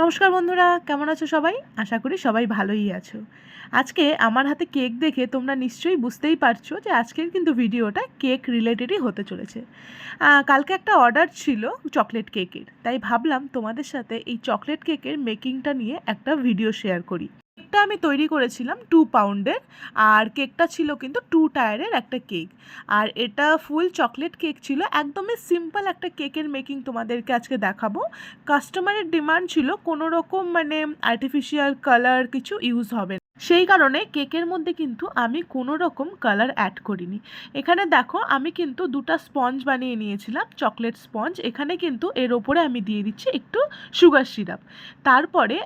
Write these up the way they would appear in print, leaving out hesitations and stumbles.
নমস্কার বন্ধুরা, কেমন আছো সবাই? আশা করি সবাই ভালোই আছো। আজকে আমার হাতে কেক দেখে তোমরা নিশ্চয়ই বুঝতেই পারছো যে আজকের কিন্তু ভিডিওটা কেক রিলেটেডই হতে চলেছে। কালকে একটা অর্ডার ছিল চকলেট কেকের, তাই ভাবলাম তোমাদের সাথে এই চকলেট কেকের মেকিংটা নিয়ে একটা ভিডিও শেয়ার করি। কেকটা আমি তৈরি করেছিলাম 2 পাউন্ডের, আর কেকটা ছিল কিন্তু 2 টায়ারের একটা কেক। আর এটা ফুল চকলেট কেক ছিল, একদমই সিম্পল একটা কেকের মেকিং তোমাদেরকে আজকে দেখাবো। কাস্টমারের ডিমান্ড ছিল কোনো রকম আর্টিফিশিয়াল কালার কিছু ইউজ হবে না, সেই কারণে কেকের মধ্যে কিন্তু আমি কোনো রকম কালার অ্যাড করিনি। এখানে দেখো আমি কিন্তু 2টা স্পঞ্জ বানিয়ে নিয়েছিলাম, চকলেট স্পঞ্জ। এখানে কিন্তু এর ওপরে আমি দিয়ে দিচ্ছি একটু সুগার সিরাপ। তারপরে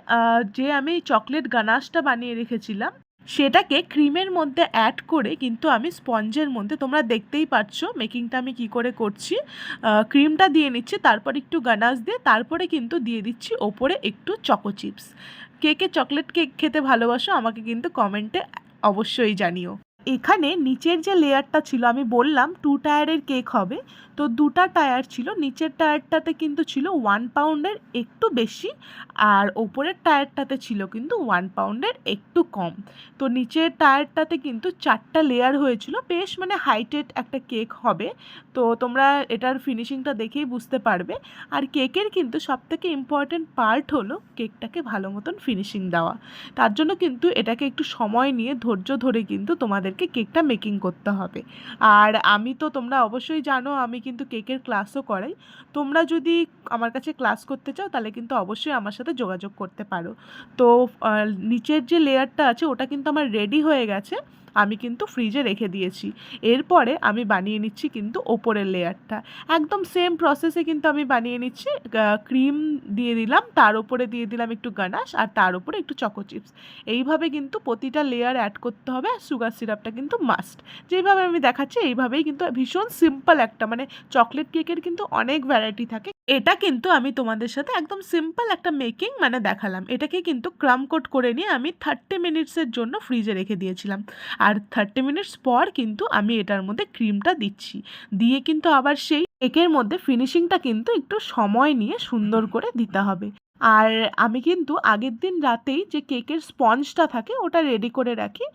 যে আমি চকলেট গানাশটা বানিয়ে রেখেছিলাম সেটাকে ক্রিমের মধ্যে অ্যাড করে কিন্তু আমি স্পঞ্জের মধ্যে, তোমরা দেখতেই পাচ্ছ মেকিংটা আমি কি করে করছি। ক্রিমটা দিয়ে নিচ্ছি, তারপর একটু গানাশ দিয়ে তারপরে কিন্তু দিয়ে দিচ্ছি ওপরে একটু চকো চিপস। কে কে চকলেট কেক খেতে ভালোবাসো আমাকে কিন্তু কমেন্টে অবশ্যই জানিও। এখানে নিচের যে লেয়ারটা ছিল, আমি বললাম 2 টায়ারের কেক হবে, তো 2টা টায়ার ছিল। নিচের টায়ারটাতে কিন্তু ছিল 1 পাউন্ডের একটু বেশি, আর ওপরের টায়ারটাতে ছিল কিন্তু 1 পাউন্ডের একটু কম। তো নিচের টায়ারটাতে কিন্তু 4টা লেয়ার হয়েছিল, বেশ হাইটেড একটা কেক হবে। তো তোমরা এটার ফিনিশিংটা দেখেই বুঝতে পারবে। আর কেকের কিন্তু সবথেকে ইম্পর্ট্যান্ট পার্ট হলো কেকটাকে ভালো মতন ফিনিশিং দেওয়া। তার জন্য কিন্তু এটাকে একটু সময় নিয়ে ধৈর্য ধরে কিন্তু তোমাদেরকে কেকটা মেকিং করতে হবে। আর আমি তো, তোমরা অবশ্যই জানো, আমি কিন্তু কেকের ক্লাসও করাই। তোমরা যদি আমার কাছে ক্লাস করতে চাও তাহলে কিন্তু অবশ্যই আমার সাথে যোগাযোগ করতে পারো। তো নিচের যে লেয়ারটা আছে ওটা কিন্তু আমার রেডি হয়ে গেছে, আমি কিন্তু ফ্রিজে রেখে দিয়েছি। এরপরে আমি বানিয়ে নিচ্ছি কিন্তু ওপরের লেয়ারটা। একদম সেম প্রসেসে কিন্তু আমি বানিয়ে নিচ্ছি। ক্রিম দিয়ে দিলাম, তার উপরে দিয়ে দিলাম একটু গানাশ, আর তার উপরে একটু চকো চিপস। এইভাবে কিন্তু প্রতিটা লেয়ার অ্যাড করতে হবে। আর সুগার সিরাপটা কিন্তু মাস্ট। যেইভাবে আমি দেখাচ্ছি এইভাবেই কিন্তু, ভীষণ সিম্পল একটা চকলেট কেকের কিন্তু অনেক ভ্যারাইটি থাকে। এটা কিন্তু আমি তোমাদের সাথে একদম সিম্পল একটা মেকিং দেখালাম। এটাকে কিন্তু ক্রাম কোট করে নিয়ে আমি 30 মিনিটসের জন্য ফ্রিজে রেখে দিয়েছিলাম। আর 30 মিনিটস পর কিন্তু আমি এটার মধ্যে ক্রিমটা দিচ্ছি, দিয়ে কিন্তু আবার সেই কেকের মধ্যে ফিনিশিংটা কিন্তু একটু সময় নিয়ে সুন্দর করে দিতে হবে। আর আমি কিন্তু আগের দিন রাতেই যে কেকের স্পঞ্জটা থাকে ওটা রেডি করে রাখি,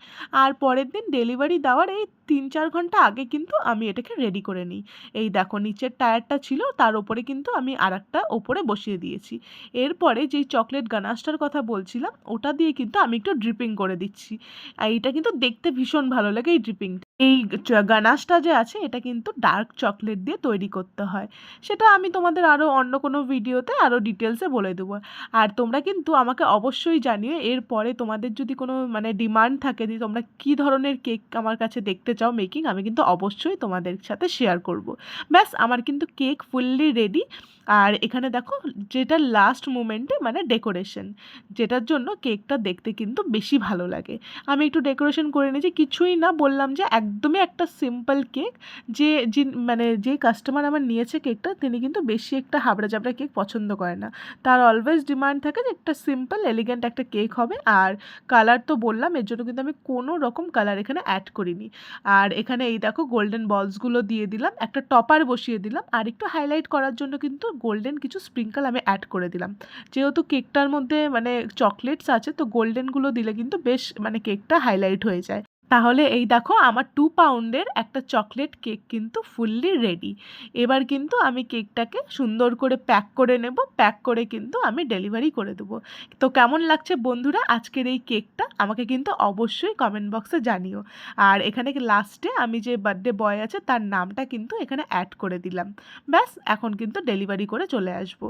আর পরের দিন ডেলিভারি দেওয়ার এই 3-4 ঘন্টা আগে কিন্তু আমি এটাকে রেডি করে নিই। এই দেখো নিচের টায়ারটা ছিল, তার ওপরে কিন্তু আমি আরেকটা ওপরে বসিয়ে দিয়েছি। এরপরে যেই চকলেট গানাশটার কথা বলছিলাম ওটা দিয়ে কিন্তু আমি একটু ড্রিপিং করে দিচ্ছি। আর এইটা কিন্তু দেখতে ভীষণ ভালো লাগে এই ড্রিপিং। এই গানাশটা যে আছে এটা কিন্তু ডার্ক চকলেট দিয়ে তৈরি করতে হয়, সেটা আমি তোমাদের আরও অন্য কোনো ভিডিওতে আরও ডিটেলসে বলে দেবো। আর তোমরা কিন্তু আমাকে অবশ্যই জানিও এরপরে তোমাদের যদি কোনো ডিমান্ড থাকে যে তোমরা কী ধরনের কেক আমার কাছে দেখতে চাও মেকিং, আমি কিন্তু অবশ্যই তোমাদের সাথে শেয়ার করব। ব্যাস আমার কিন্তু কেক ফুললি রেডি। আর এখানে দেখো যেটা লাস্ট মোমেন্টে ডেকোরেশন, যেটার জন্য কেকটা দেখতে কিন্তু বেশি ভালো লাগে, আমি একটু ডেকোরেশন করে নিয়েছি। কিছুই না, বললাম যে একদমই একটা সিম্পল কেক। যে যে কাস্টমার আমার নিয়েছে কেকটা তিনি কিন্তু বেশি একটা হাবড়া জাবড়া কেক পছন্দ করে না, তার অলওয়েজ ডিমান্ড থাকে যে একটা সিম্পল এলিগেন্ট একটা কেক হবে। আর কালার তো বললাম, এর জন্য কিন্তু আমি কোনো রকম কালার এখানে অ্যাড করিনি। আর এখানে এই দেখো গোল্ডেন বলসগুলো দিয়ে দিলাম, একটা টপার বসিয়ে দিলাম, আর একটু হাইলাইট করার জন্য কিন্তু গোল্ডেন কিছু স্প্রিঙ্কল আমি অ্যাড করে দিলাম। যেহেতু কেকটার মধ্যে চকলেটস আছে, তো গোল্ডেনগুলো দিলে কিন্তু বেশ কেকটা হাইলাইট হয়ে যায়। তাহলে এই দেখো আমার 2 পাউন্ডের একটা চকলেট কেক কিন্তু ফুললি রেডি। এবার কিন্তু আমি কেকটাকে সুন্দর করে প্যাক করে নেব, প্যাক করে কিন্তু আমি ডেলিভারি করে দেবো। তো কেমন লাগছে বন্ধুরা আজকের এই কেকটা আমাকে কিন্তু অবশ্যই কমেন্ট বক্সে জানিও। আর এখানে লাস্টে আমি যে বার্থডে বয় আছে তার নামটা কিন্তু এখানে অ্যাড করে দিলাম। ব্যাস এখন কিন্তু ডেলিভারি করে চলে আসব।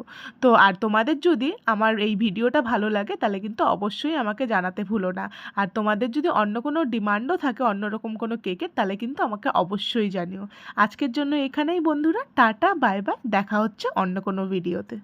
তো আর তোমাদের যদি আমার এই ভিডিওটা ভালো লাগে তাহলে কিন্তু অবশ্যই আমাকে জানাতে ভুলো না। আর তোমাদের যদি অন্য কোনো ডিমান্ডও থাকে অন্যরকম কোনো কেকের, তাহলে কিন্তু আমাকে অবশ্যই জানিও। আজকের জন্য এখানেই বন্ধুরা, টাটা বাই বাই, দেখা হচ্ছে অন্য কোনো ভিডিওতে।